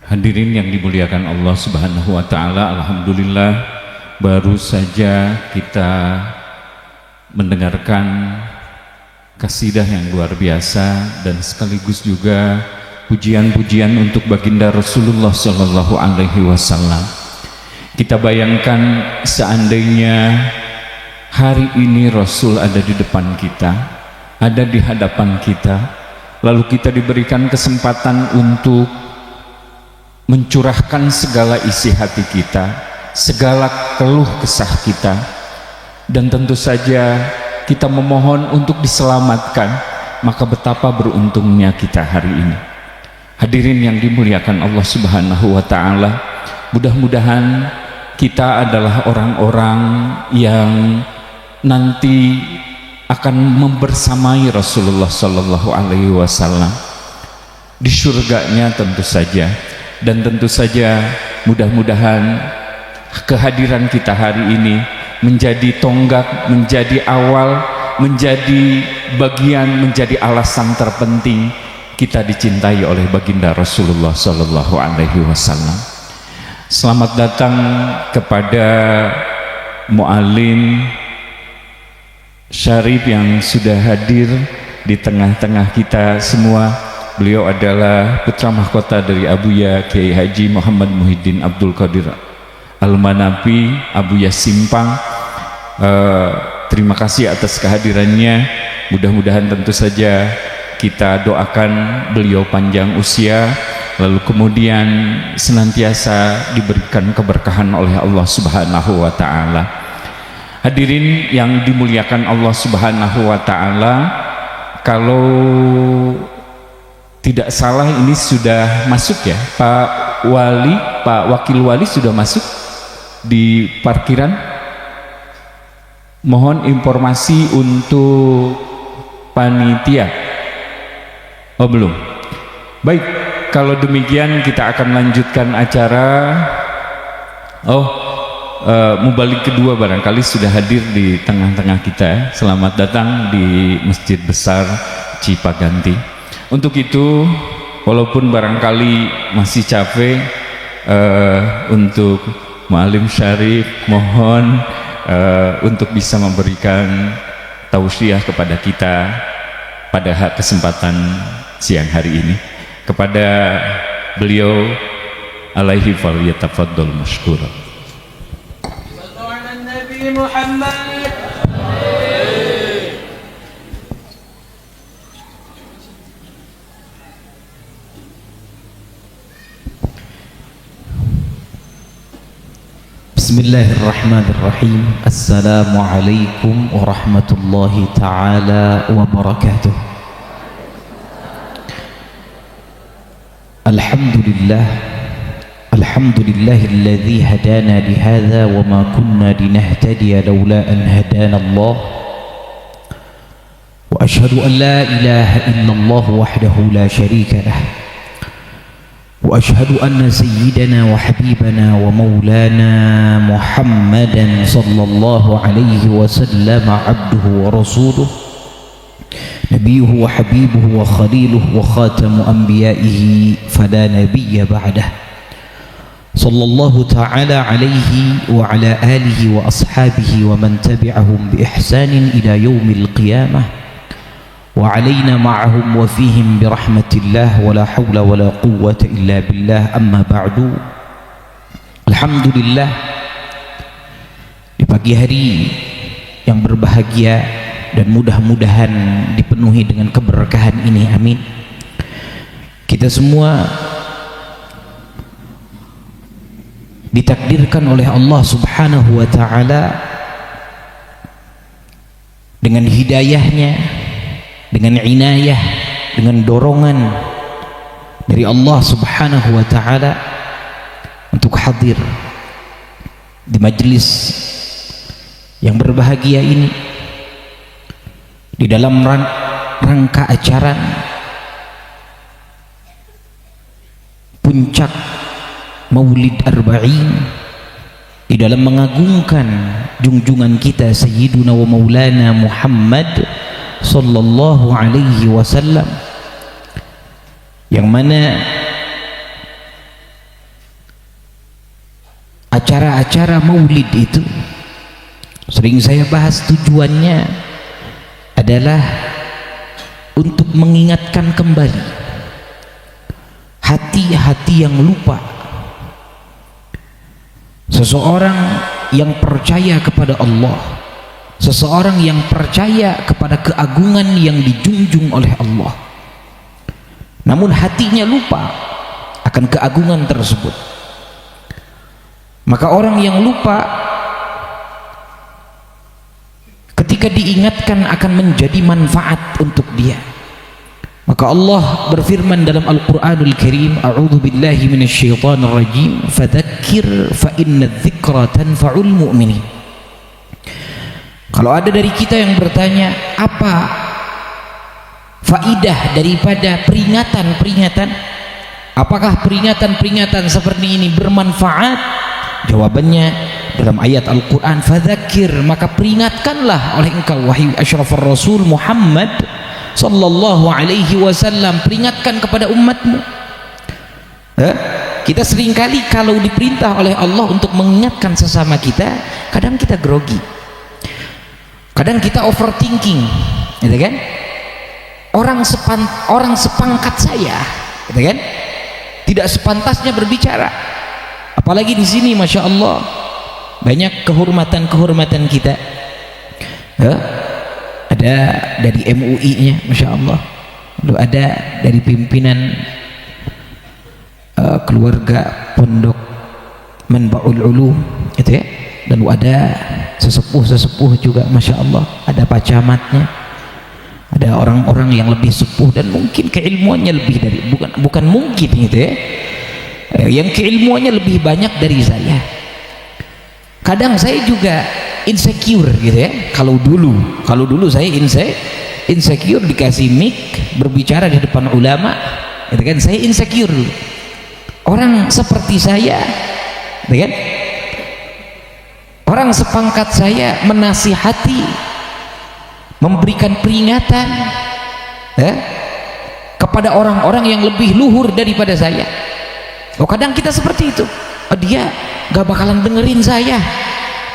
Hadirin yang dimuliakan Allah Subhanahu wa taala, alhamdulillah baru saja kita mendengarkan kasidah yang luar biasa dan sekaligus juga pujian-pujian untuk baginda Rasulullah sallallahu alaihi wasallam. Kita bayangkan seandainya hari ini Rasul ada di depan kita, ada di hadapan kita, lalu kita diberikan kesempatan untuk mencurahkan segala isi hati kita, segala keluh kesah kita, dan tentu saja kita memohon untuk diselamatkan, maka betapa beruntungnya kita hari ini. Hadirin yang dimuliakan Allah Subhanahu wa taala, mudah-mudahan kita adalah orang-orang yang nanti akan membersamai Rasulullah sallallahu alaihi wasallam di surganya tentu saja. Dan tentu saja mudah-mudahan kehadiran kita hari ini menjadi tonggak, menjadi awal, menjadi bagian, menjadi alasan terpenting kita dicintai oleh baginda Rasulullah sallallahu alaihi wasallam. Selamat datang kepada Mu'alim Syarif yang sudah hadir di tengah-tengah kita semua. Beliau adalah putra mahkota dari Abuya Kiai Haji Muhammad Muhyiddin Abdul Qadir Al-Manapi, Abuya Simpang. Terima kasih atas kehadirannya. Mudah-mudahan tentu saja kita doakan beliau panjang usia, lalu kemudian senantiasa diberikan keberkahan oleh Allah Subhanahu wa taala. Hadirin yang dimuliakan Allah Subhanahu wa taala, kalau tidak salah ini sudah masuk ya Pak Wakil Wali sudah masuk di parkiran. Mohon informasi untuk panitia. Oh belum. Baik, kalau demikian kita akan lanjutkan acara. Mubalik kedua barangkali sudah hadir di tengah-tengah kita. Selamat datang di Masjid Besar Cipaganti. Untuk itu, walaupun barangkali masih capek, untuk Mu'alim Syarif mohon untuk bisa memberikan tausiah kepada kita pada kesempatan siang hari ini. Kepada beliau, alaihi falyatafaddal mashkura. Bismillahirrahmanirrahim. Assalamualaikum warahmatullahi ta'ala wabarakatuh. Alhamdulillah, alhamdulillahilladzi hadana lihadza wa ma kunna linahtadiya laula an hadana Allah. Wa ashhadu an la ilaha illallah wahdahu la syarika lah. وأشهد أن سيدنا وحبيبنا ومولانا محمدا صلى الله عليه وسلم عبده ورسوله نبيه وحبيبه وخليله وخاتم أنبيائه فلا نبي بعده صلى الله تعالى عليه وعلى آله وأصحابه ومن تبعهم بإحسان إلى يوم القيامة وعلينا معهم وفيهم برحمة الله ولا حول ولا قوة إلا بالله. أما بعد, alhamdulillah, di pagi hari yang berbahagia dan mudah-mudahan dipenuhi dengan keberkahan ini, amin. Kita semua ditakdirkan oleh Allah Subhanahu wa taala dengan hidayahnya, dengan inayah, dengan dorongan dari Allah Subhanahu wa taala untuk hadir di majelis yang berbahagia ini, di dalam rangka acara puncak Maulid Arba'in, di dalam mengagungkan junjungan kita Sayyiduna wa Maulana Muhammad sallallahu alaihi wasallam, yang mana acara-acara maulid itu sering saya bahas, tujuannya adalah untuk mengingatkan kembali hati-hati yang lupa. Seseorang yang percaya kepada Allah, seseorang yang percaya kepada keagungan yang dijunjung oleh Allah, namun hatinya lupa akan keagungan tersebut, maka orang yang lupa ketika diingatkan akan menjadi manfaat untuk dia. Maka Allah berfirman dalam Al-Quranul Karim, a'udzu billahi minasyaitonir rajim, fadzakir fa inna dzikra tanfa'ul mu'minin. Kalau ada dari kita yang bertanya, apa faidah daripada peringatan-peringatan? Apakah peringatan-peringatan seperti ini bermanfaat? Jawabannya dalam ayat Al-Quran, fadzakir, maka peringatkanlah oleh engkau wahai asyrafur rasul Muhammad sallallahu alaihi wasallam, peringatkan kepada umatmu. Kita seringkali kalau diperintah oleh Allah untuk mengingatkan sesama kita, kadang kita grogi, kadang kita overthinking, gitu kan? Orang sepangkat saya, gitu kan, tidak sepantasnya berbicara. Apalagi di sini, masya Allah, banyak kehormatan kita. Ada dari MUI-nya, masya Allah, lalu ada dari pimpinan keluarga pondok Manbaul Ulum, itu ya. Lalu ada sesepuh juga, masya Allah, ada pak camatnya, ada orang-orang yang lebih sepuh dan mungkin keilmuannya lebih dari, bukan mungkin gitu ya, yang keilmuannya lebih banyak dari saya. Kadang saya juga insecure gitu ya. Kalau dulu saya insecure dikasih mic berbicara di depan ulama, gitu kan, saya insecure dulu. Orang seperti saya, gitu kan, orang sepangkat saya menasihati, memberikan peringatan kepada orang-orang yang lebih luhur daripada saya. Kadang kita seperti itu. Dia gak bakalan dengerin saya,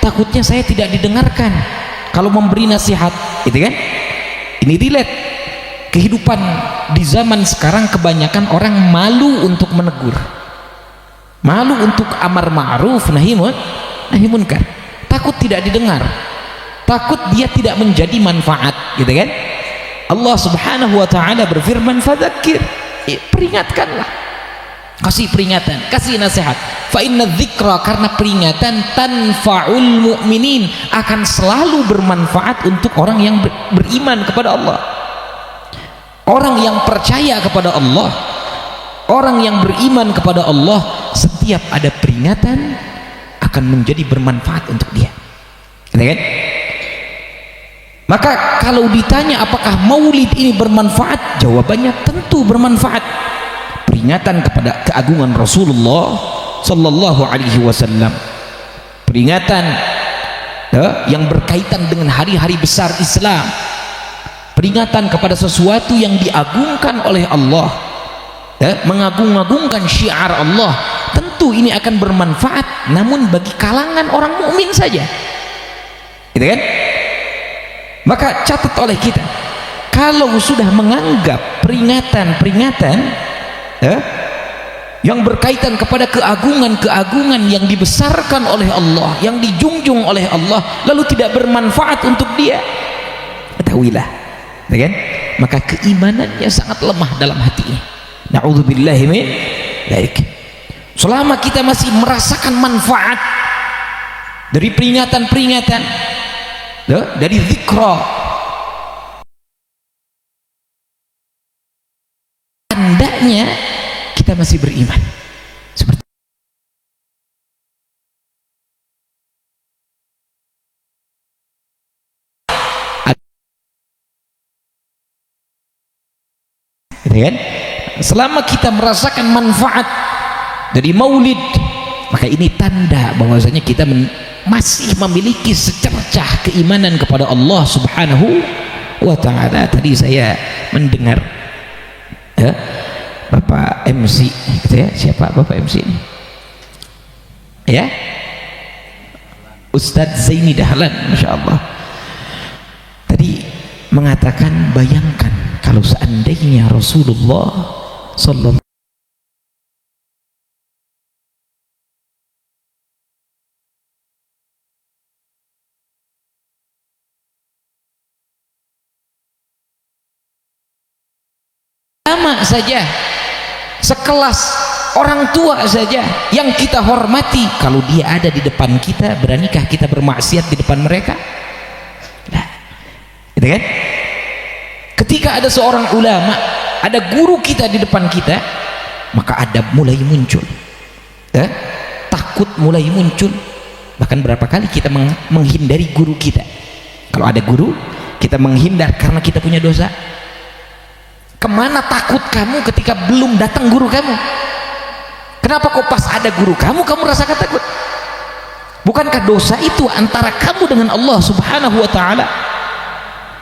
takutnya saya tidak didengarkan kalau memberi nasihat, gitu kan. Ini relate kehidupan di zaman sekarang. Kebanyakan orang malu untuk menegur, malu untuk amar ma'ruf nahi munkar, takut tidak didengar, takut dia tidak menjadi manfaat, gitu kan. Allah subhanahu wa ta'ala berfirman, fadzakir, peringatkanlah, kasih peringatan, kasih nasihat. Fa inna dzikra, karena peringatan, tanfa'ul mu'minin, akan selalu bermanfaat untuk orang yang beriman kepada Allah, orang yang percaya kepada Allah, orang yang beriman kepada Allah. Setiap ada peringatan akan menjadi bermanfaat untuk dia, kan? Maka kalau ditanya apakah maulid ini bermanfaat, jawabannya tentu bermanfaat. Peringatan kepada keagungan Rasulullah sallallahu alaihi wasallam, peringatan yang berkaitan dengan hari-hari besar Islam, peringatan kepada sesuatu yang diagungkan oleh Allah, mengagung-agungkan syiar Allah. Tentu ini akan bermanfaat, namun bagi kalangan orang mukmin saja, gitu kan. Maka catat oleh kita, kalau sudah menganggap peringatan-peringatan yang berkaitan kepada keagungan-keagungan yang dibesarkan oleh Allah, yang dijunjung oleh Allah, lalu tidak bermanfaat untuk dia, ketahuilah, kan? Maka keimanannya sangat lemah dalam hatinya. Na'udzubillahi min dzalik. Selama kita masih merasakan manfaat dari peringatan-peringatan, dari zikra, tandanya kita masih beriman. Seperti kan? Selama kita merasakan manfaat dari maulid, maka ini tanda bahwasanya kita masih memiliki secercah keimanan kepada Allah subhanahu wa ta'ala. Tadi saya mendengar Bapak MC, gitu ya. Siapa Bapak MC ini? Ya, Ustadz Zaini Dahlan, Masya Allah, tadi mengatakan, bayangkan kalau seandainya Rasulullah sallallahu ulama saja, sekelas orang tua saja yang kita hormati, kalau dia ada di depan kita, beranikah kita bermaksiat di depan mereka? Nah, gitu kan? Ketika ada seorang ulama, ada guru kita di depan kita, maka adab mulai muncul, takut mulai muncul. Bahkan berapa kali kita menghindari guru kita. Kalau ada guru, kita menghindar karena kita punya dosa. Kemana takut kamu ketika belum datang guru kamu? Kenapa kok pas ada guru kamu rasakan takut? Bukankah dosa itu antara kamu dengan Allah Subhanahu wa ta'ala?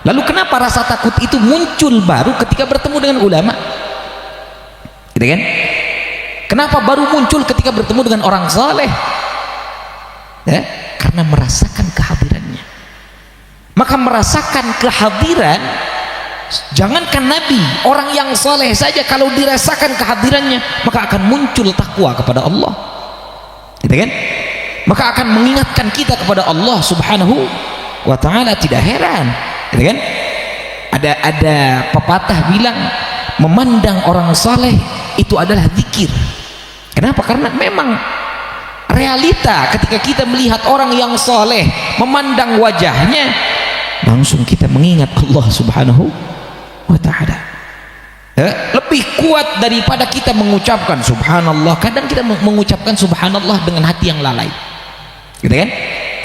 Lalu kenapa rasa takut itu muncul baru ketika bertemu dengan ulama? Gitu kan? Kenapa baru muncul ketika bertemu dengan orang saleh? Ya, karena merasakan kehadirannya. Maka merasakan kehadiran, jangankan Nabi, orang yang saleh saja kalau dirasakan kehadirannya, maka akan muncul takwa kepada Allah. Gitu kan? Maka akan mengingatkan kita kepada Allah Subhanahu wa ta'ala. Tidak heran, gitu kan? Ada pepatah bilang, memandang orang saleh itu adalah zikir. Kenapa? Karena memang realita ketika kita melihat orang yang saleh, memandang wajahnya, langsung kita mengingat Allah Subhanahu wa ta'ala. Lebih kuat daripada kita mengucapkan subhanallah. Kadang kita mengucapkan subhanallah dengan hati yang lalai, gitu kan?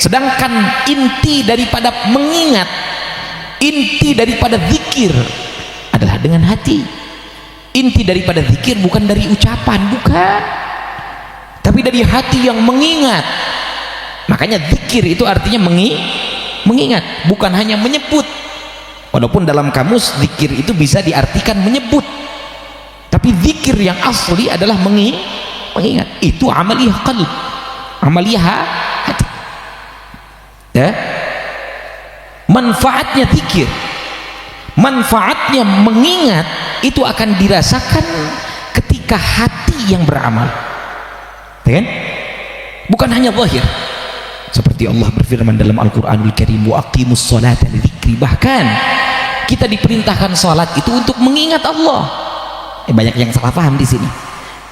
Sedangkan inti daripada mengingat, inti daripada zikir adalah dengan hati. Inti daripada zikir bukan dari ucapan, bukan, tapi dari hati yang mengingat. Makanya zikir itu artinya mengingat, bukan hanya menyebut. Walaupun dalam kamus zikir itu bisa diartikan menyebut, tapi zikir yang asli adalah mengingat. Itu amaliyah qalb, amaliyah hati. Ya, manfaatnya zikir, manfaatnya mengingat itu akan dirasakan ketika hati yang beramal, ya kan? Bukan hanya zahir. Seperti Allah berfirman dalam Al-Quranul Karim, wa aqimus salata li dzikri. Bahkan kita diperintahkan salat itu untuk mengingat Allah. Banyak yang salah paham di sini.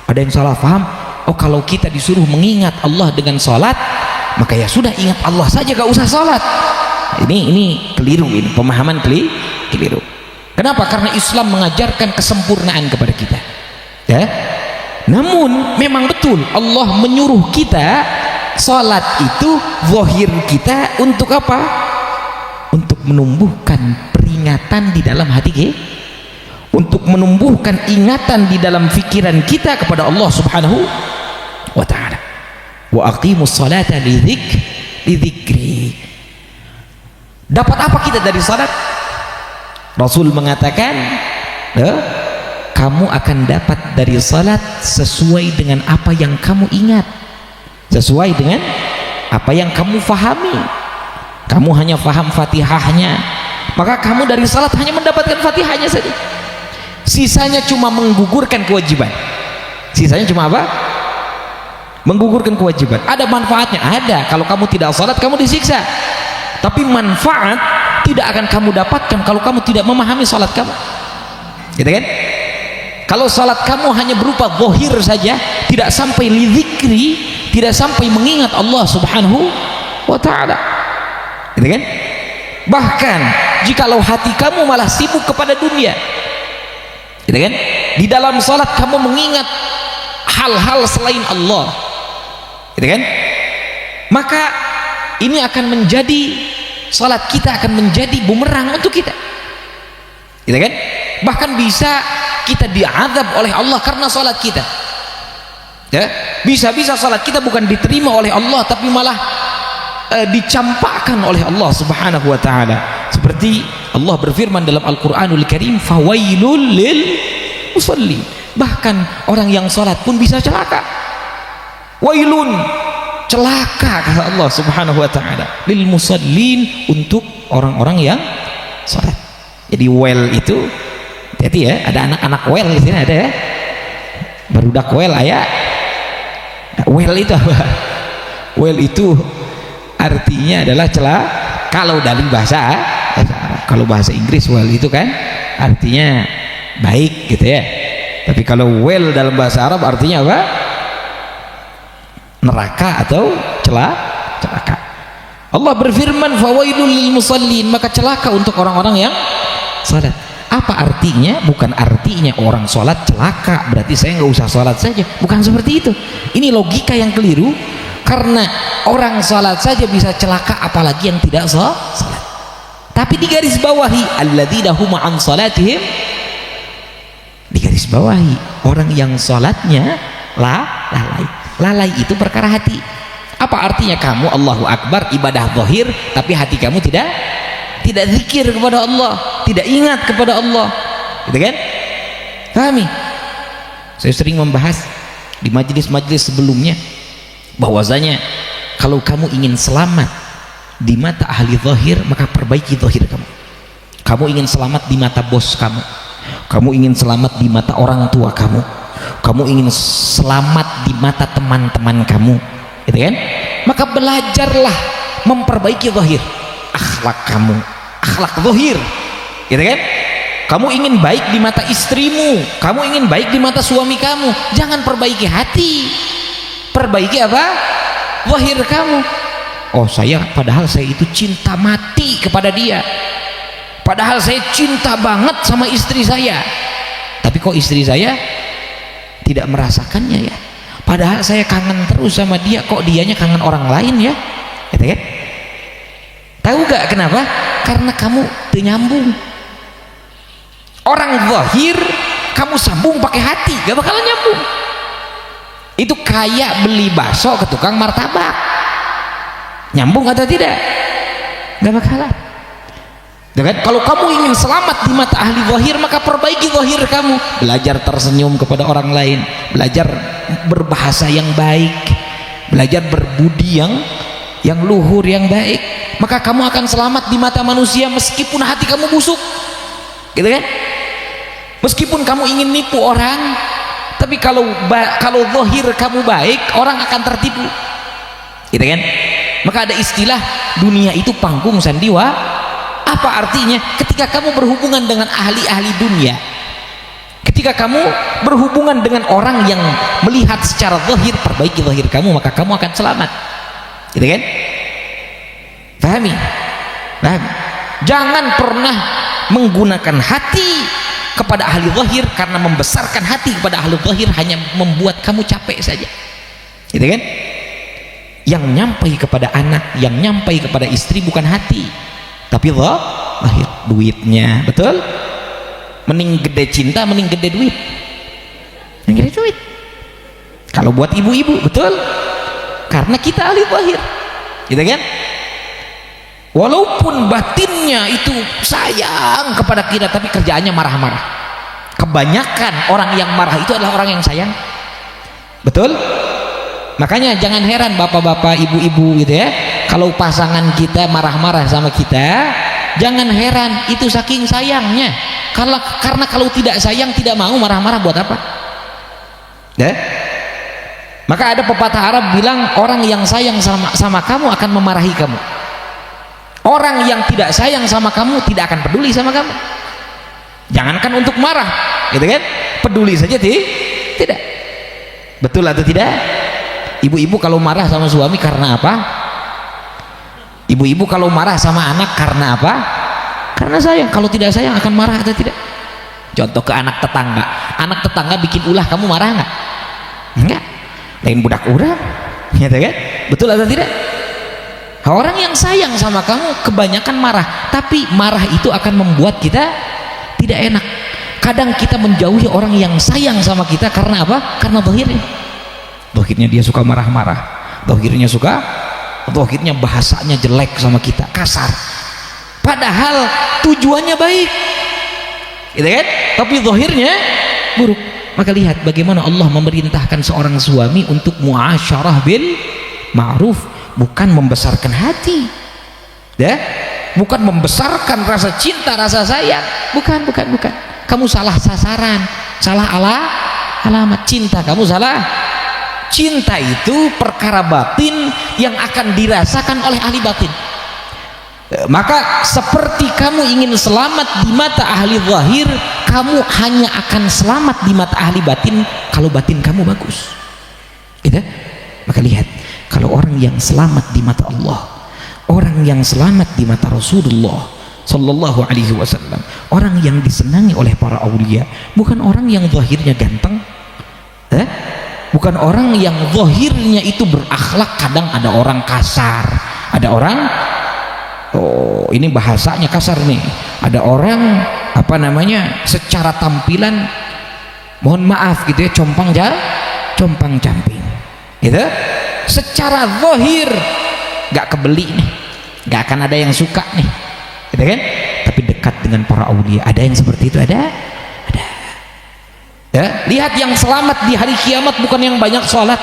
Ada yang salah paham, oh kalau kita disuruh mengingat Allah dengan salat, maka ya sudah ingat Allah saja, gak usah salat. Ini keliru, ini pemahaman keliru. Kenapa? Karena Islam mengajarkan kesempurnaan kepada kita. Ya. Namun memang betul Allah menyuruh kita salat itu zahir kita untuk apa? Untuk menumbuhkan peringatan di dalam hati kita, untuk menumbuhkan ingatan di dalam fikiran kita kepada Allah Subhanahu wa ta'ala. Wa aqimus salata li dzikri. Dapat apa kita dari salat? Rasul mengatakan, kamu akan dapat dari salat sesuai dengan apa yang kamu ingat, sesuai dengan apa yang kamu fahami. Kamu hanya faham Fatihahnya, maka kamu dari salat hanya mendapatkan Fatihahnya saja. Sisanya cuma menggugurkan kewajiban. Sisanya cuma apa? Menggugurkan kewajiban. Ada manfaatnya? Ada. Kalau kamu tidak salat, kamu disiksa. Tapi manfaat tidak akan kamu dapatkan kalau kamu tidak memahami salat kamu. Gitu kan? Kalau salat kamu hanya berupa zahir saja, tidak sampai lidzikri, tidak sampai mengingat Allah Subhanahu wa ta'ala. Gitu kan? Bahkan jikalau hati kamu malah sibuk kepada dunia, gitu kan? Di dalam salat kamu mengingat hal-hal selain Allah, gitu kan? Maka ini akan menjadi, salat kita akan menjadi bumerang untuk kita, gitu kan? Bahkan bisa kita diazab oleh Allah karena salat kita. Ya, bisa-bisa salat kita bukan diterima oleh Allah, tapi malah dicampakkan oleh Allah Subhanahu wa ta'ala. Seperti Allah berfirman dalam Al-Quranul Karim, fawailul lil musalli. Bahkan orang yang salat pun bisa celaka. Wailun, celaka kata Allah Subhanahu wa taala, lil musallin, untuk orang-orang yang salat. Jadi well itu jadi ya, ada anak-anak well di sini ada ya. Barudak well aya. Well itu apa? Well itu artinya adalah celah kalau dari bahasa Arab. Kalau bahasa Inggris well itu kan artinya baik gitu ya. Tapi kalau well dalam bahasa Arab artinya apa? Neraka atau celaka. Allah berfirman, fawailul lil musallin, maka celaka untuk orang-orang yang salat. Apa artinya? Bukan artinya orang salat celaka berarti saya nggak usah salat saja, bukan seperti itu. Ini logika yang keliru, karena orang salat saja bisa celaka, apalagi yang tidak salat. Tapi di garis bawahi alladzina hum an salatihim, di garis bawahi orang yang salatnya lalai itu perkara hati. Apa artinya kamu Allahu Akbar ibadah zahir tapi hati kamu tidak zikir kepada Allah, tidak ingat kepada Allah, gitu kan? Pahami? Saya sering membahas di majelis-majelis sebelumnya bahwasanya kalau kamu ingin selamat di mata ahli zahir, maka perbaiki zahir kamu. Kamu ingin selamat di mata bos kamu, kamu ingin selamat di mata orang tua kamu, kamu ingin selamat di mata teman-teman kamu, gitu kan? Maka belajarlah memperbaiki zahir, akhlak kamu, akhlak zahir, gitu kan? Kamu ingin baik di mata istrimu, kamu ingin baik di mata suami kamu, jangan perbaiki hati, perbaiki apa? Zahir kamu. Oh padahal saya itu cinta mati kepada dia, padahal saya cinta banget sama istri saya, tapi kok istri saya tidak merasakannya ya? Padahal saya kangen terus sama dia, kok dianya kangen orang lain ya? Gitu kan? Tahu gak kenapa? Karena kamu nyambung. Orang zahir kamu sambung pakai hati, gak bakalan nyambung. Itu kayak beli bakso ke tukang martabak, nyambung atau tidak? Gak bakalan. Dengan kalau kamu ingin selamat di mata ahli zahir, maka perbaiki zahir kamu. Belajar tersenyum kepada orang lain, belajar berbahasa yang baik, belajar berbudi yang luhur, yang baik, maka kamu akan selamat di mata manusia meskipun hati kamu busuk, gitu kan? Meskipun kamu ingin nipu orang, tapi kalau zahir kamu baik, orang akan tertipu, gitu kan? Maka ada istilah dunia itu panggung sandiwara. Apa artinya? Ketika kamu berhubungan dengan ahli-ahli dunia, ketika kamu berhubungan dengan orang yang melihat secara zahir, perbaiki zahir kamu, maka kamu akan selamat, gitu kan? Pahami? Pahami? Jangan pernah menggunakan hati kepada ahli zahir, karena membesarkan hati kepada ahli zahir hanya membuat kamu capek saja, gitu kan? Yang nyampai kepada anak, yang nyampai kepada istri bukan hati, tapi zahir, duitnya, betul? Mending gede cinta, mending gede duit, mending gede duit. Kalau buat ibu-ibu, betul? Karena kita ahli zahir, gitu kan? Walaupun batinnya itu sayang kepada kita, tapi kerjaannya marah-marah. Kebanyakan orang yang marah itu adalah orang yang sayang, betul? Makanya jangan heran bapak-bapak, ibu-ibu gitu ya, kalau pasangan kita marah-marah sama kita, jangan heran, itu saking sayangnya. Karena kalau tidak sayang, tidak mau marah-marah, buat apa? Ya? Maka ada pepatah Arab bilang, orang yang sayang sama kamu akan memarahi kamu, orang yang tidak sayang sama kamu tidak akan peduli sama kamu. Jangankan untuk marah, gitu kan? Peduli saja tidak. Betul atau tidak? Ibu-ibu kalau marah sama suami karena apa? Ibu-ibu kalau marah sama anak karena apa? Karena sayang. Kalau tidak sayang akan marah atau tidak? Contoh ke anak tetangga. Anak tetangga bikin ulah, kamu marah nggak? Enggak. Lain budak urang, gitu kan? Betul atau tidak? Orang yang sayang sama kamu kebanyakan marah, tapi marah itu akan membuat kita tidak enak. Kadang kita menjauhi orang yang sayang sama kita karena apa? Karena zahirnya. Zahirnya dia suka marah-marah, zahirnya bahasanya jelek sama kita, kasar, padahal tujuannya baik, gitu kan? Tapi zahirnya buruk. Maka lihat bagaimana Allah memerintahkan seorang suami untuk muasyarah bil ma'ruf, bukan membesarkan hati, ya, bukan membesarkan rasa cinta, rasa sayang, bukan. Kamu salah sasaran, salah alamat. Cinta kamu salah. Cinta itu perkara batin yang akan dirasakan oleh ahli batin. Maka seperti kamu ingin selamat di mata ahli zahir, kamu hanya akan selamat di mata ahli batin kalau batin kamu bagus, gitu. Maka lihat, kalau orang yang selamat di mata Allah, orang yang selamat di mata Rasulullah Sallallahu Alaihi Wasallam, orang yang disenangi oleh para aulia, bukan orang yang zahirnya ganteng, bukan orang yang zahirnya itu berakhlak. Kadang ada orang kasar, ada orang, oh ini bahasanya kasar nih, ada orang apa namanya, secara tampilan mohon maaf gitu ya, compang camping gitu, secara zahir nggak kebeli nih, nggak akan ada yang suka nih, gitu kan. Tapi dekat dengan para aulia, ada yang seperti itu, ada. Ya, lihat yang selamat di hari kiamat bukan yang banyak sholat,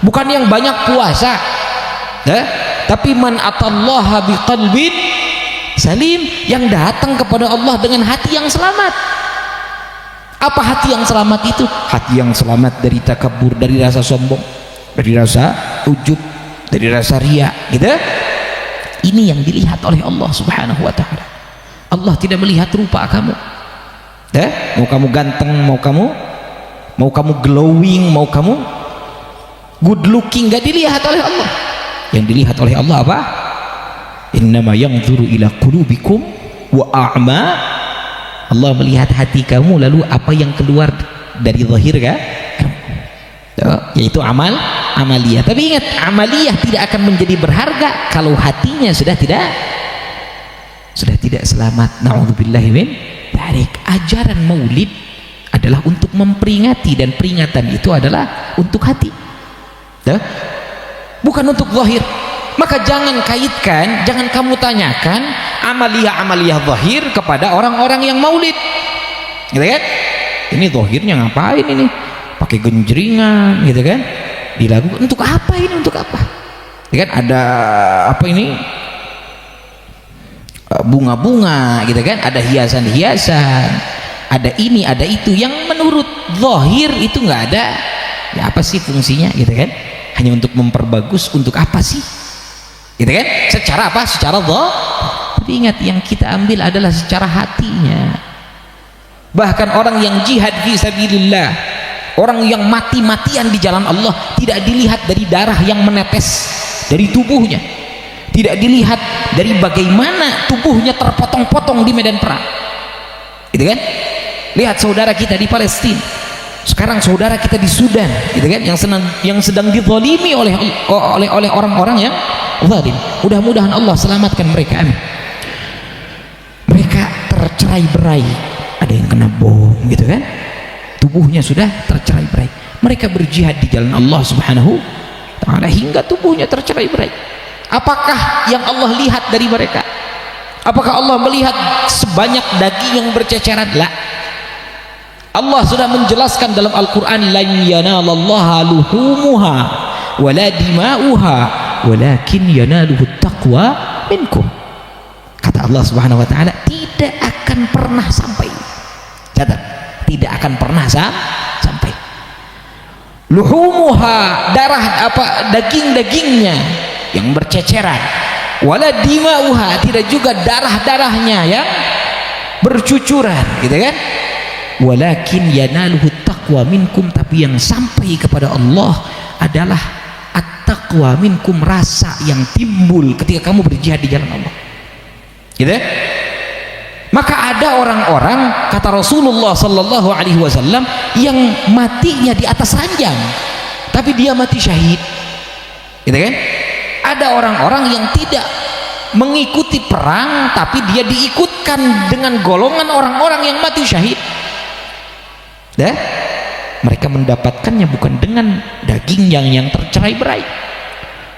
bukan yang banyak puasa, ya, tapi man atallaha biqalbin salim, yang datang kepada Allah dengan hati yang selamat. Apa hati yang selamat itu? Hati yang selamat dari takabur, dari rasa sombong, dari rasa ujub, dari rasa riya, gitu. Ini yang dilihat oleh Allah Subhanahu wa taala. Allah tidak melihat rupa kamu, mau kamu ganteng, mau kamu glowing, mau kamu good looking, gak dilihat oleh Allah. Yang dilihat oleh Allah apa? Innama yanzuru ila qulubikum wa a'ma. Allah melihat hati kamu, lalu apa yang keluar dari zahir kamu, yaitu amaliyah. Tapi ingat, amaliyah tidak akan menjadi berharga kalau hatinya sudah tidak selamat. Na'udzubillahi min dzalik. Ajaran maulid adalah untuk memperingati, dan peringatan itu adalah untuk hati, bukan untuk zahir. Maka jangan kaitkan, jangan kamu tanyakan amaliyah zahir kepada orang-orang yang maulid, gitu kan. Ini zahirnya ngapain ini, pakai genjringan, gitu kan, dilakukan untuk apa ini, untuk apa, gitu kan. Ada apa ini, bunga-bunga, gitu kan, ada hiasan-hiasan, ada ini, ada itu, yang menurut zahir itu nggak ada. Ya apa sih fungsinya, gitu kan, hanya untuk memperbagus, untuk apa sih, gitu kan, secara apa, secara zahir. Tapi ingat, yang kita ambil adalah secara hatinya. Bahkan orang yang jihad fi sabilillah, orang yang mati-matian di jalan Allah, tidak dilihat dari darah yang menetes dari tubuhnya, tidak dilihat dari bagaimana tubuhnya terpotong-potong di medan perang, gitu kan. Lihat saudara kita di Palestina, sekarang saudara kita di Sudan, gitu kan, yang sedang dizalimi oleh orang-orang yang zalim. Mudah-mudahan Allah selamatkan mereka, amin. Mereka tercerai-berai, ada yang kena bom, gitu kan, tubuhnya sudah tercerai-berai. Mereka berjihad di jalan Allah Subhanahu wa taala hingga tubuhnya tercerai-berai. Apakah yang Allah lihat dari mereka? Apakah Allah melihat sebanyak daging yang berceceran? La. Allah sudah menjelaskan dalam Al-Quran, lan yanalallaha luhumuha wala dima'uha walakin yanaluhu taqwa minkum. Kata Allah Subhanahu wa taala, tidak akan pernah sampai, catat, tidak akan pernah sampai. Luhumuha, darah apa, daging-dagingnya yang berceceran, wala dima'uha, tidak juga darah-darahnya yang bercucuran, gitu kan. Walakin yanaluhu taqwa minkum, tapi yang sampai kepada Allah adalah at-taqwa minkum, rasa yang timbul ketika kamu berjihad di jalan Allah, gitu. Maka ada orang-orang, kata Rasulullah Sallallahu Alaihi Wasallam, yang matinya di atas ranjang tapi dia mati syahid, gitu kan. Ada orang-orang yang tidak mengikuti perang tapi dia diikutkan dengan golongan orang-orang yang mati syahid. Mereka mendapatkannya bukan dengan daging yang tercerai-berai.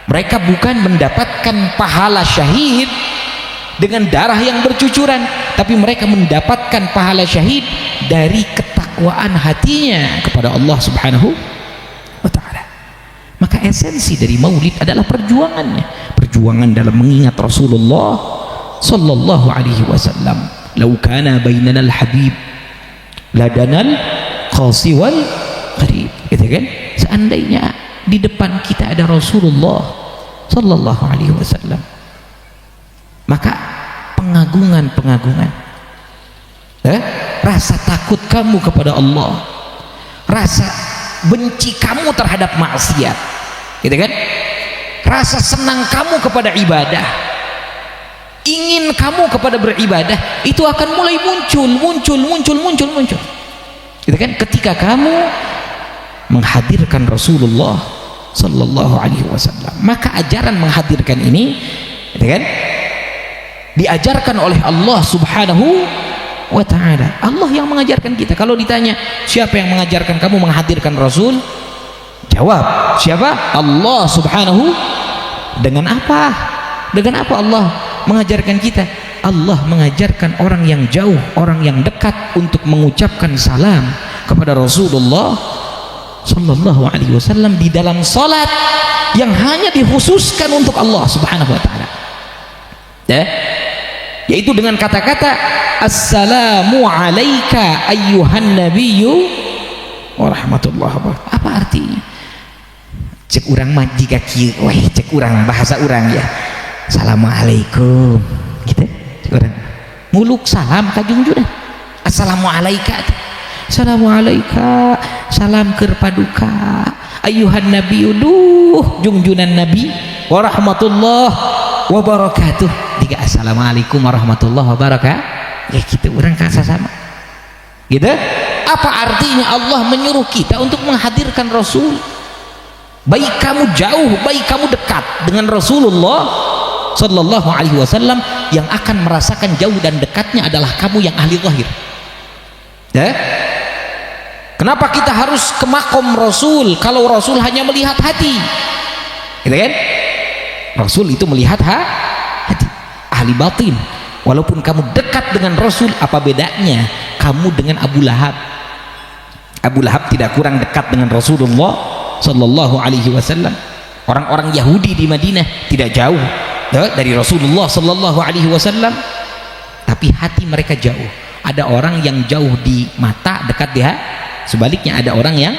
Mereka bukan mendapatkan pahala syahid dengan darah yang bercucuran, tapi mereka mendapatkan pahala syahid dari ketakwaan hatinya kepada Allah Subhanahu wa taala. Maka esensi dari maulid adalah perjuangannya, perjuangan dalam mengingat Rasulullah sallallahu alaihi wasallam. Lau kana bainana al-habib ladanal qasi wal qarib, gitu kan? Seandainya di depan kita ada Rasulullah sallallahu alaihi wasallam, maka pengagungan rasa takut kamu kepada Allah, rasa benci kamu terhadap maksiat, gitu kan? Rasa senang kamu kepada ibadah, ingin kamu kepada beribadah, itu akan mulai muncul, gitu kan? Ketika kamu menghadirkan Rasulullah sallallahu alaihi wasallam, maka ajaran menghadirkan ini, gitu kan, diajarkan oleh Allah subhanahu wa ta'ala. Allah yang mengajarkan kita. Kalau ditanya siapa yang mengajarkan kamu menghadirkan Rasul, jawab, siapa? Allah subhanahu. Dengan apa? Dengan apa Allah mengajarkan kita? Allah mengajarkan orang yang jauh, orang yang dekat untuk mengucapkan salam kepada Rasulullah sallallahu alaihi wasallam di dalam salat yang hanya dikhususkan untuk Allah subhanahu wa ta'ala, yaitu dengan kata-kata assalamu alaika ayyuhan nabiyyu wa rahmatullahi wa barakatuh. Apa artinya? Cek urang mah jika kieu, cek urang bahasa urang ya, assalamualaikum, gitu. Cek urang muluk salam ka junjunan, assalamu alaika, assalamu alaika, salam keur paduka ayyuhan nabiyyu, duh junjunan nabi, wa rahmatullahi wa barakatuh. Tiga assalamualaikum warahmatullahi wabarakatuh, ya gitu orang kasa sama, gitu. Apa artinya Allah menyuruh kita untuk menghadirkan Rasul? Baik kamu jauh, baik kamu dekat dengan Rasulullah sallallahu alaihi wasallam, yang akan merasakan jauh dan dekatnya adalah kamu yang ahli zahir. Kenapa kita harus ke makom Rasul kalau Rasul hanya melihat hati, gitu kan? Rasul itu melihat hati, ahli batin. Walaupun kamu dekat dengan Rasul, apa bedanya kamu dengan Abu Lahab? Abu Lahab tidak kurang dekat dengan Rasulullah sallallahu alaihi wasallam. Orang-orang Yahudi di Madinah tidak jauh dari Rasulullah sallallahu alaihi wasallam, tapi hati mereka jauh. Ada orang yang jauh di mata, dekat di hati. Sebaliknya ada orang yang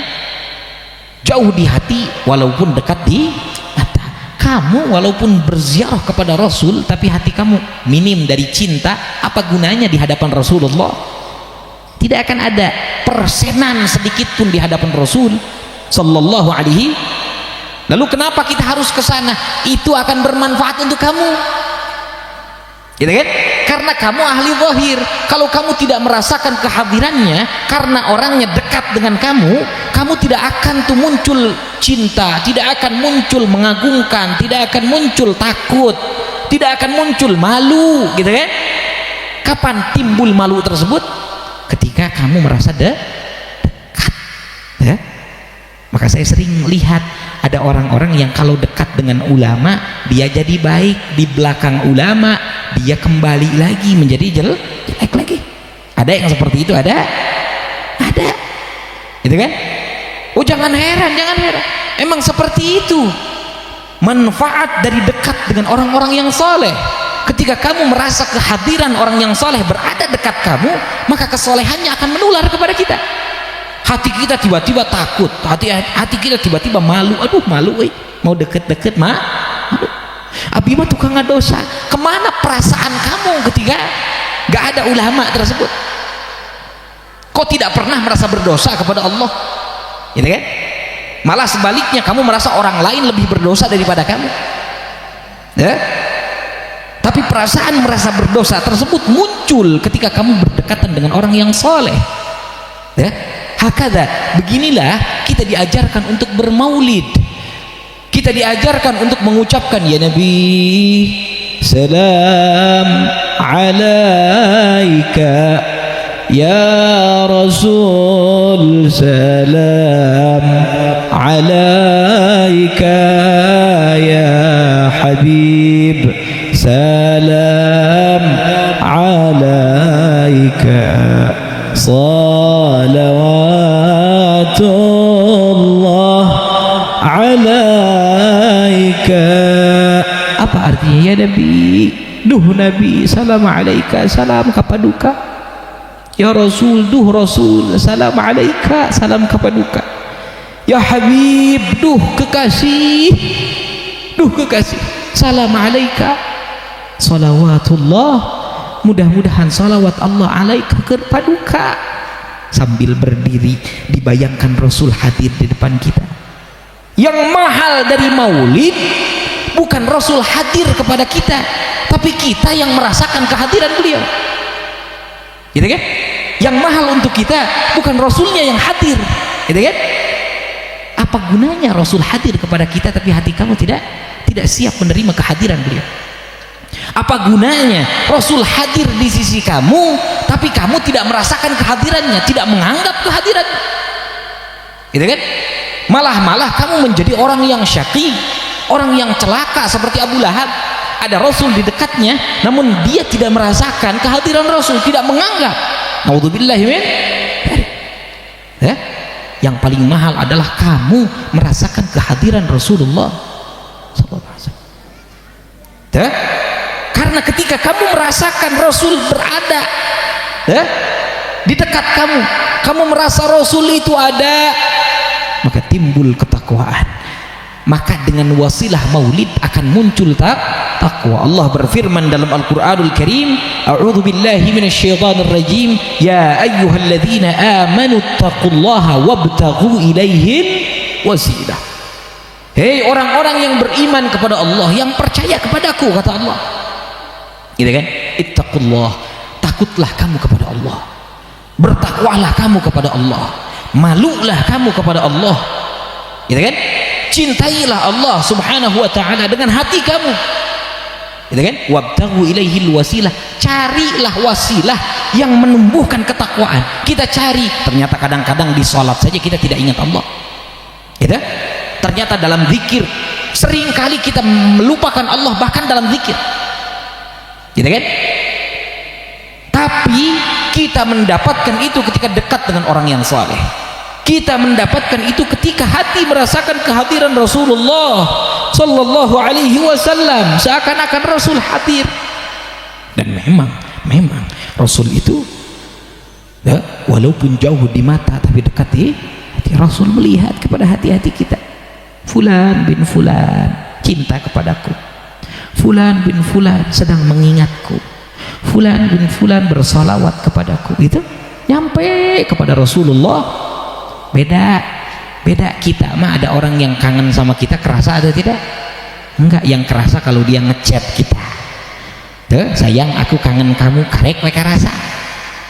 jauh di hati walaupun dekat di mata. Kamu walaupun berziarah kepada Rasul tapi hati kamu minim dari cinta, apa gunanya di hadapan Rasulullah? Tidak akan ada persenan sedikit pun di hadapan Rasul sallallahu alaihi. Lalu kenapa kita harus ke sana? Itu akan bermanfaat untuk kamu, gitu kan? Karena kamu ahli zahir. Kalau kamu tidak merasakan kehadirannya karena orangnya dekat dengan kamu, kamu tidak akan tuh muncul cinta, tidak akan muncul mengagungkan, tidak akan muncul takut, tidak akan muncul malu, gitu kan? Kapan timbul malu tersebut? Ketika kamu merasa dekat, ya? Maka saya sering lihat ada orang-orang yang kalau dekat dengan ulama dia jadi baik, di belakang ulama dia kembali lagi menjadi jelek lagi. Ada yang seperti itu, ada, gitu kan? Oh jangan heran, emang seperti itu manfaat dari dekat dengan orang-orang yang soleh. Ketika kamu merasa kehadiran orang yang soleh berada dekat kamu, maka kesolehannya akan menular kepada kita. Hati kita tiba-tiba takut, hati kita tiba-tiba malu. Aduh malu, mau deket-deket mah aduh, abi mah tukang dosa. Kemana perasaan kamu ketika gak ada ulama tersebut? Kok tidak pernah merasa berdosa kepada Allah, gitu kan? Malah sebaliknya kamu merasa orang lain lebih berdosa daripada kamu, ya? Tapi perasaan merasa berdosa tersebut muncul ketika kamu berdekatan dengan orang yang soleh, ya. Hakadha, beginilah kita diajarkan untuk bermaulid. Kita diajarkan untuk mengucapkan ya Nabi, salam alaika ya Rasul, salam alaika ya Habib, salam alaika salawatullah ala artinya ya Nabi, duh Nabi, salam alaika, salam kapaduka. Ya Rasul, duh Rasul, salam alaika, salam kapaduka. Ya Habib, duh kekasih, salam alaika, salawatullah, mudah-mudahan salawat Allah alaika kepaduka. Sambil berdiri dibayangkan Rasul hadir di depan kita. Yang mahal dari maulid bukan Rasul hadir kepada kita, tapi kita yang merasakan kehadiran beliau, gitu kan? Yang mahal untuk kita bukan Rasulnya yang hadir, gitu kan? Apa gunanya Rasul hadir kepada kita tapi hati kamu tidak siap menerima kehadiran beliau? Apa gunanya Rasul hadir di sisi kamu tapi kamu tidak merasakan kehadirannya, tidak menganggap kehadirannya, gitu kan? Malah kamu menjadi orang yang syaqi, orang yang celaka seperti Abu Lahab. Ada Rasul di dekatnya namun dia tidak merasakan kehadiran Rasul, tidak menganggap. Naudzubillah min ya? Yang paling mahal adalah kamu merasakan kehadiran Rasulullah sallallahu alaihi wasallam. Ya? Karena ketika kamu merasakan Rasul berada di dekat kamu merasa Rasul itu ada, maka timbul ketakwaan. Maka dengan wasilah maulid akan muncul takwa. Allah berfirman dalam Al-Qur'anul Karim, a'udzu billahi minasyaitonir rajim, ya ayyuhalladzina amanu taqullaha wabtaghu ilaihil wasilah. Hei orang-orang yang beriman kepada Allah, yang percaya kepadaku, kata Allah, gitu kan? Ittaqullah, takutlah kamu kepada Allah, bertakwalah kamu kepada Allah, malulah kamu kepada Allah, gitu kan? Cintailah Allah subhanahu wa ta'ala dengan hati kamu, gitu kan? Wabtaghu ilaihil wasilah, carilah wasilah yang menumbuhkan ketakwaan. Kita cari, ternyata kadang-kadang di sholat saja kita tidak ingat Allah, gitu? Ternyata dalam zikir seringkali kita melupakan Allah, bahkan dalam zikir, gitu kan? Tapi kita mendapatkan itu ketika dekat dengan orang yang saleh. Kita mendapatkan itu ketika hati merasakan kehadiran Rasulullah sallallahu alaihi wasallam, seakan-akan Rasul hadir. Dan memang Rasul itu ya, walaupun jauh di mata tapi dekat di hati. Rasul melihat kepada hati-hati kita. Fulan bin fulan cinta kepadaku, fulan bin fulan sedang mengingatku, fulan bin fulan bersalawat kepadaku. Itu nyampe kepada Rasulullah. Beda kita mah, ada orang yang kangen sama kita, kerasa atau tidak? Enggak. Yang kerasa kalau dia ngechat kita, tuh sayang aku kangen kamu, karek mereka rasa.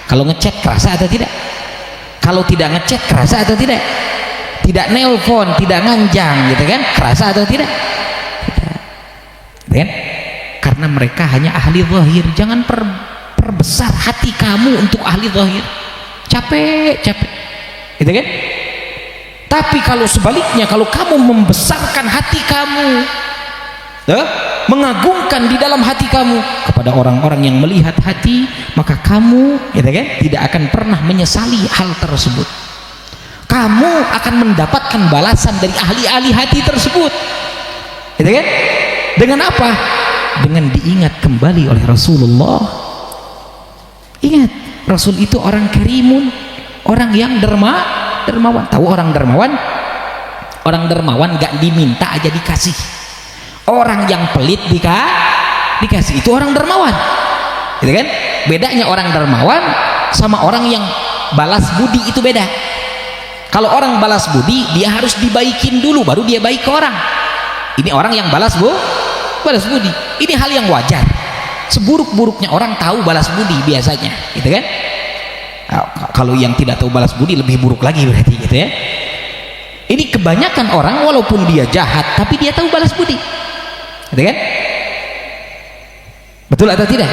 Kalau ngechat kerasa atau tidak? Kalau tidak ngechat kerasa atau tidak? Tidak nelpon, tidak nganjang, gitu kan? Kerasa atau tidak? Tidak. Kan? Karena mereka hanya ahli zahir. Jangan perbesar hati kamu untuk ahli zahir. Capek, gitu kan? Tapi kalau sebaliknya, kalau kamu membesarkan hati kamu, mengagungkan di dalam hati kamu kepada orang-orang yang melihat hati, maka kamu, gitu kan, tidak akan pernah menyesali hal tersebut. Kamu akan mendapatkan balasan dari ahli-ahli hati tersebut, gitu kan? Dengan apa? Dengan diingat kembali oleh Rasulullah. Ingat, Rasul itu orang karimun, orang yang dermawan. Tahu orang dermawan? Orang dermawan gak diminta aja dikasih. Orang yang pelit dikasih, itu orang dermawan, gitu kan? Bedanya orang dermawan sama orang yang balas budi itu beda. Kalau orang balas budi, dia harus dibaikin dulu baru dia baik ke orang. Ini orang yang balas budi, ini hal yang wajar. Seburuk-buruknya orang tahu balas budi biasanya, gitu kan? Kalau yang tidak tahu balas budi lebih buruk lagi berarti, gitu ya. Ini kebanyakan orang walaupun dia jahat tapi dia tahu balas budi, gitu kan? Betul atau tidak?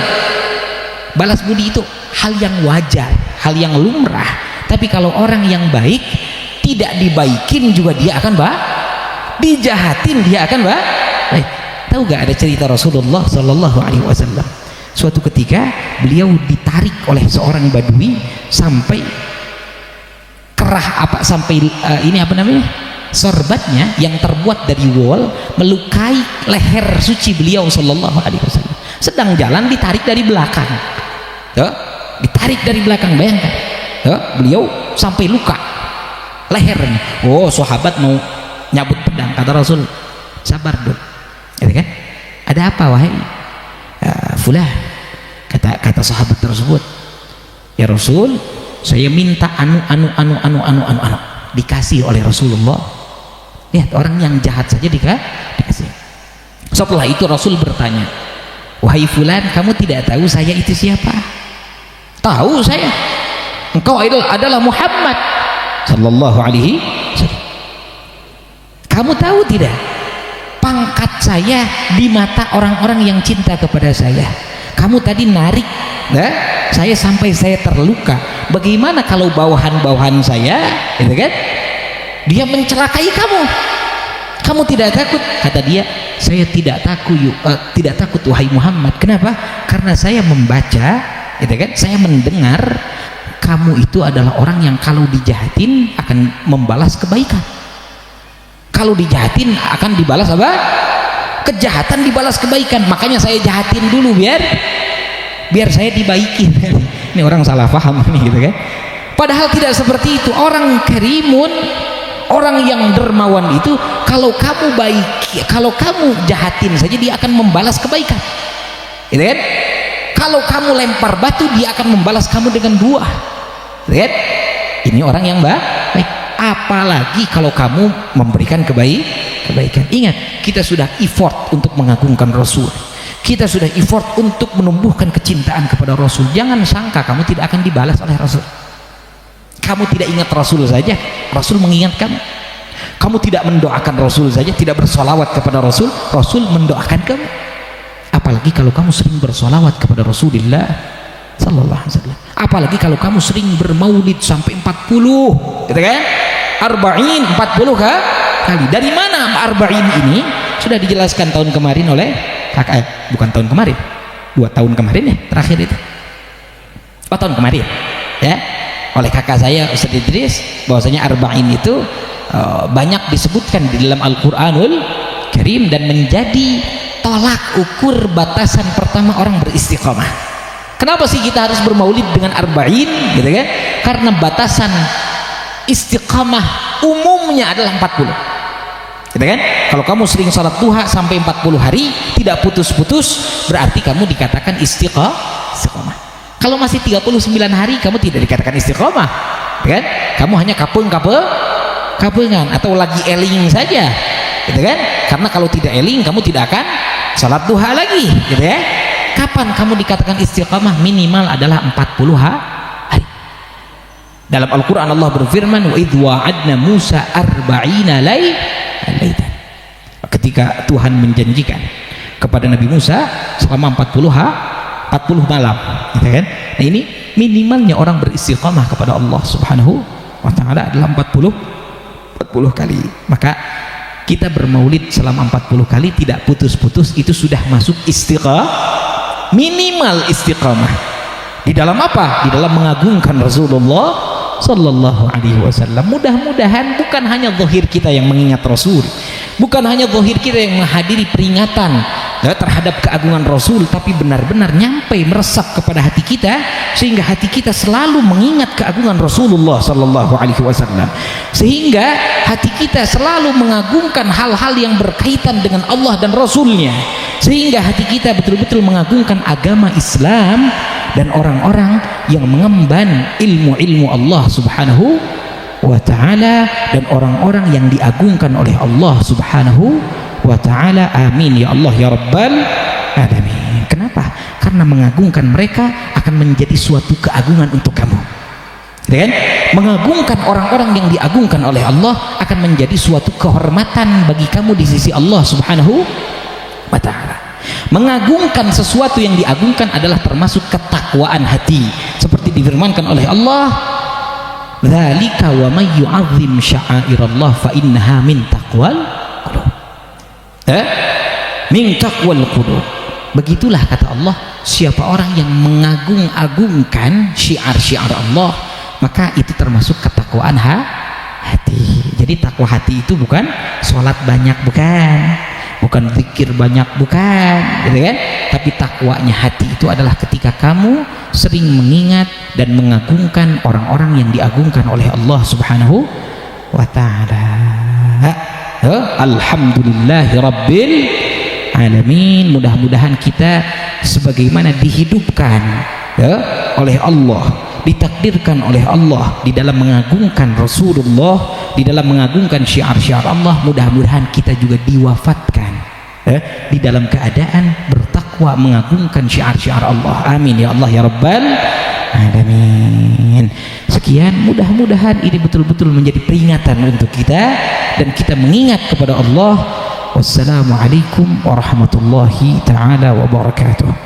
Balas budi itu hal yang wajar, hal yang lumrah. Tapi kalau orang yang baik tidak dibaikin juga dia akan dijahatin dia akan baik. Tahu gak ada cerita Rasulullah sallallahu alaihi wasallam? Suatu ketika beliau ditarik oleh seorang badui sampai kerah, sampai ini apa namanya, sorbatnya yang terbuat dari wol melukai leher suci beliau sallallahu alaihi wasallam. Sedang jalan ditarik dari belakang, ya, ditarik dari belakang, bayangkan, ya, beliau sampai luka lehernya. Oh, sahabat mau nyabut pedang, kata Rasul, sabar dulu, gitu kan? Ada apa wahai fulan? Kata sahabat tersebut, ya Rasul, saya minta anu, dikasih oleh Rasulullah. Lihat, orang yang jahat saja dikasih. Setelah itu Rasul bertanya, wahai fulan, kamu tidak tahu saya itu siapa? Tahu saya, engkau adalah Muhammad sallallahu alaihi wasallam. Kamu tahu tidak, pangkat saya di mata orang-orang yang cinta kepada saya. Kamu tadi narik, nah, saya sampai saya terluka. Bagaimana kalau bawahan-bawahan saya, gitu kan, dia mencelakai kamu? Kamu tidak takut? Kata dia, saya tidak takut wahai Muhammad. Kenapa? Karena saya membaca, gitu kan, saya mendengar kamu itu adalah orang yang kalau dijahatin akan membalas kebaikan. Kalau dijahatin akan dibalas apa? Kejahatan dibalas kebaikan. Makanya saya jahatin dulu biar saya dibaikin. Ini orang salah paham nih, gitu kan. Padahal tidak seperti itu. Orang karimun, orang yang dermawan itu, kalau kamu baik, kalau kamu jahatin saja dia akan membalas kebaikan, gitu kan. Kalau kamu lempar batu dia akan membalas kamu dengan buah, gitu kan. Ini orang yang baik. Apalagi kalau kamu memberikan kebaikan. Ingat, kita sudah effort untuk mengagungkan Rasul, kita sudah effort untuk menumbuhkan kecintaan kepada Rasul. Jangan sangka kamu tidak akan dibalas oleh Rasul. Kamu tidak ingat Rasul saja, Rasul mengingat kamu. Kamu tidak mendoakan Rasul saja, tidak bersolawat kepada Rasul, Rasul mendoakan kamu. Apalagi kalau kamu sering bersolawat kepada Rasulullah sallallahu alaihi wasallam. Apalagi kalau kamu sering bermaulid sampai 40, gitu kan? Arba'in, 40 kali. Dari mana arba'in ini? Sudah dijelaskan tahun kemarin oleh kakak, bukan tahun kemarin, 2 tahun kemarin ya, terakhir itu. Oh, tahun kemarin, ya, oleh kakak saya Ustaz Idris, bahwasanya arba'in itu banyak disebutkan di dalam Al-Quranul Karim dan menjadi tolak ukur batasan pertama orang beristiqamah. Kenapa sih kita harus bermaulid dengan arba'in, gitu kan? Karena batasan istiqamah umumnya adalah 40, gitu kan. Kalau kamu sering salat duha sampai 40 hari tidak putus-putus, berarti kamu dikatakan istiqamah. Kalau masih 39 hari kamu tidak dikatakan istiqamah, gitu kan. Kamu hanya kapengan atau lagi eling saja, gitu kan. Karena kalau tidak eling kamu tidak akan salat duha lagi, gitu ya. Kapan kamu dikatakan istiqamah? Minimal adalah 40 hari. Dalam Al-Quran Allah berfirman, wa idh wa'adna Musa 40 lailatan. Ketika Tuhan menjanjikan kepada Nabi Musa selama 40 malam, gitu kan. Nah, ini minimalnya orang beristiqamah kepada Allah Subhanahu wa taala adalah 40 kali. Maka kita bermaulid selama 40 kali tidak putus-putus, itu sudah masuk minimal istiqamah. Di dalam apa? Di dalam mengagungkan Rasulullah sallallahu alaihi wasallam. Mudah-mudahan bukan hanya zahir kita yang mengingat Rasul, bukan hanya zahir kita yang menghadiri peringatan terhadap keagungan Rasul, tapi benar-benar nyampe meresap kepada hati kita, sehingga hati kita selalu mengingat keagungan Rasulullah sallallahu alaihi wasallam, sehingga hati kita selalu mengagungkan hal-hal yang berkaitan dengan Allah dan Rasulnya, sehingga hati kita betul-betul mengagungkan agama Islam dan orang-orang yang mengemban ilmu-ilmu Allah Subhanahu wa ta'ala, dan orang-orang yang diagungkan oleh Allah Subhanahu wa ta'ala. Amin ya Allah ya Rabbal Alamin. Kenapa? Karena mengagungkan mereka akan menjadi suatu keagungan untuk kamu, kan? Mengagungkan orang-orang yang diagungkan oleh Allah akan menjadi suatu kehormatan bagi kamu di sisi Allah Subhanahu wa ta'ala. Mengagungkan sesuatu yang diagungkan adalah termasuk ketakwaan hati, seperti difirmankan oleh Allah, dzalika wa may yu'azzim sya'airallah fa innaha min taqwal qulub. Min taqwal qulub. Begitulah kata Allah, siapa orang yang mengagung-agungkan syiar-syiar Allah, maka itu termasuk ketakwaan hati. Jadi takwa hati itu bukan sholat banyak, bukan zikir banyak, bukan, gitu kan? Tapi takwanya hati itu adalah ketika kamu sering mengingat dan mengagungkan orang-orang yang diagungkan oleh Allah Subhanahu wa ta'ala. Alhamdulillahi Rabbil Alamin. Mudah-mudahan kita sebagaimana dihidupkan oleh Allah, ditakdirkan oleh Allah di dalam mengagungkan Rasulullah, di dalam mengagungkan syiar-syiar Allah, mudah-mudahan kita juga diwafatkan di dalam keadaan bertakwa mengagungkan syiar-syiar Allah. Amin ya Allah ya Rabbal Alamin. Sekian, mudah-mudahan ini betul-betul menjadi peringatan untuk kita dan kita mengingat kepada Allah. Wassalamualaikum warahmatullahi taala wabarakatuh.